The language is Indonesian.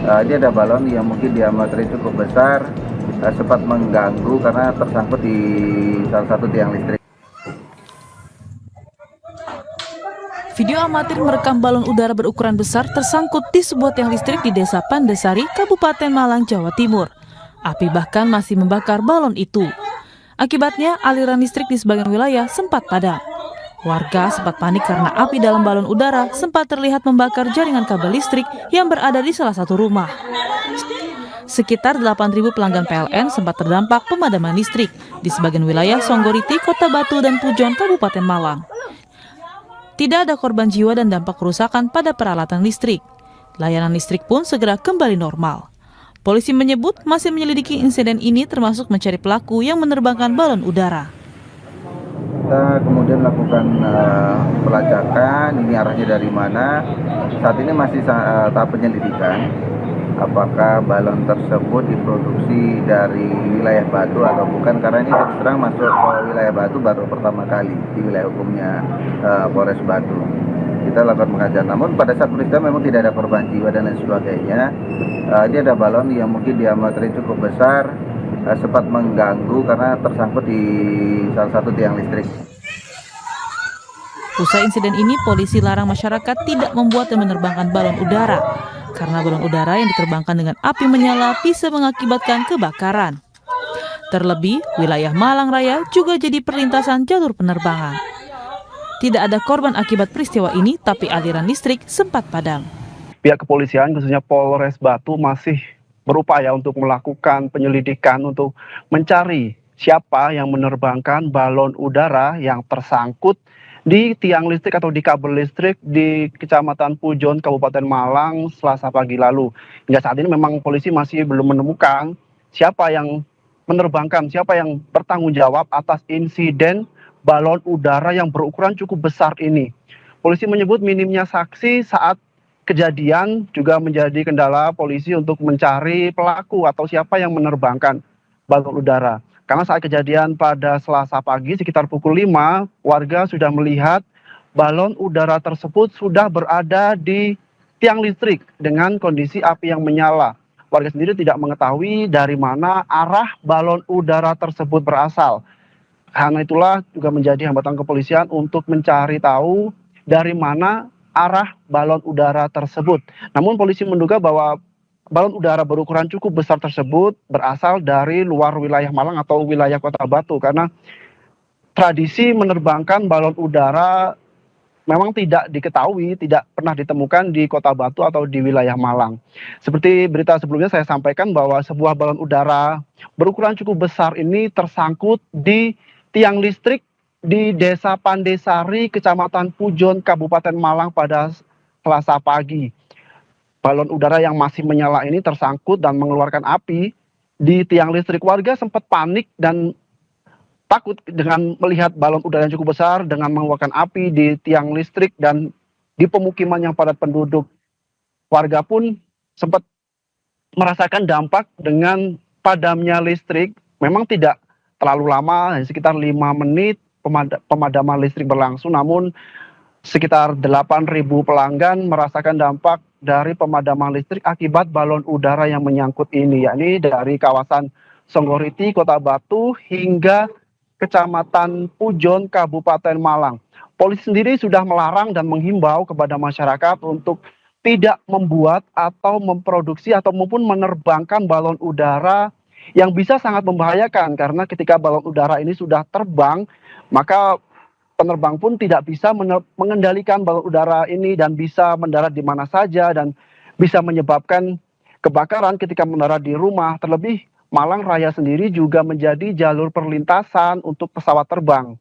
Dia ada balon yang mungkin diameternya cukup besar, sempat mengganggu karena tersangkut di salah satu tiang listrik. Video amatir merekam balon udara berukuran besar tersangkut di sebuah tiang listrik di Desa Pandesari, Kabupaten Malang, Jawa Timur. Api bahkan masih membakar balon itu. Akibatnya, aliran listrik di sebagian wilayah sempat padam. Warga sempat panik karena api dalam balon udara sempat terlihat membakar jaringan kabel listrik yang berada di salah satu rumah. Sekitar 8.000 pelanggan PLN sempat terdampak pemadaman listrik di sebagian wilayah Songgoriti, Kota Batu, dan Pujon, Kabupaten Malang. Tidak ada korban jiwa dan dampak kerusakan pada peralatan listrik. Layanan listrik pun segera kembali normal. Polisi menyebut masih menyelidiki insiden ini termasuk mencari pelaku yang menerbangkan balon udara. Kita kemudian melakukan pelacakan, ini arahnya dari mana. Saat ini masih tahap penyelidikan. Apakah balon tersebut diproduksi dari wilayah Batu atau bukan, karena ini terus terang masuk ke wilayah Batu baru pertama kali di wilayah hukumnya Polres Batu. Kita lakukan pengajian, namun pada saat peristiwa memang tidak ada korban jiwa dan lain sebagainya. Dia ada balon yang mungkin diameternya cukup besar, sempat mengganggu karena tersangkut di salah satu tiang listrik. Usai insiden ini, polisi larang masyarakat tidak membuat dan menerbangkan balon udara, karena balon udara yang diterbangkan dengan api menyala bisa mengakibatkan kebakaran. Terlebih, wilayah Malang Raya juga jadi perlintasan jalur penerbangan. Tidak ada korban akibat peristiwa ini, tapi aliran listrik sempat padam. Pihak kepolisian, khususnya Polres Batu, masih berupaya untuk melakukan penyelidikan untuk mencari siapa yang menerbangkan balon udara yang tersangkut di tiang listrik atau di kabel listrik di Kecamatan Pujon, Kabupaten Malang, Selasa pagi lalu. Hingga saat ini memang polisi masih belum menemukan siapa yang menerbangkan, siapa yang bertanggung jawab atas insiden balon udara yang berukuran cukup besar ini. Polisi menyebut minimnya saksi saat kejadian juga menjadi kendala polisi untuk mencari pelaku atau siapa yang menerbangkan balon udara. Karena saat kejadian pada Selasa pagi sekitar pukul 5, warga sudah melihat balon udara tersebut sudah berada di tiang listrik dengan kondisi api yang menyala. Warga sendiri tidak mengetahui dari mana arah balon udara tersebut berasal. Karena itulah juga menjadi hambatan kepolisian untuk mencari tahu dari mana arah balon udara tersebut. Namun polisi menduga bahwa balon udara berukuran cukup besar tersebut berasal dari luar wilayah Malang atau wilayah Kota Batu, karena tradisi menerbangkan balon udara memang tidak diketahui, tidak pernah ditemukan di Kota Batu atau di wilayah Malang. Seperti berita sebelumnya saya sampaikan bahwa sebuah balon udara berukuran cukup besar ini tersangkut di tiang listrik di Desa Pandesari, Kecamatan Pujon, Kabupaten Malang pada Selasa pagi. Balon udara yang masih menyala ini tersangkut dan mengeluarkan api di tiang listrik. Warga sempat panik dan takut dengan melihat balon udara yang cukup besar dengan mengeluarkan api di tiang listrik dan di pemukiman yang padat penduduk. Warga pun sempat merasakan dampak dengan padamnya listrik. Memang tidak terlalu lama, sekitar 5 menit pemadaman listrik berlangsung, namun sekitar 8.000 pelanggan merasakan dampak dari pemadaman listrik akibat balon udara yang menyangkut ini, yakni dari kawasan Songgoriti, Kota Batu, hingga Kecamatan Pujon, Kabupaten Malang. Polisi sendiri sudah melarang dan menghimbau kepada masyarakat untuk tidak membuat atau memproduksi atau maupun menerbangkan balon udara yang bisa sangat membahayakan, karena ketika balon udara ini sudah terbang, maka penerbang pun tidak bisa mengendalikan balon udara ini dan bisa mendarat di mana saja dan bisa menyebabkan kebakaran ketika mendarat di rumah. Terlebih Malang Raya sendiri juga menjadi jalur perlintasan untuk pesawat terbang.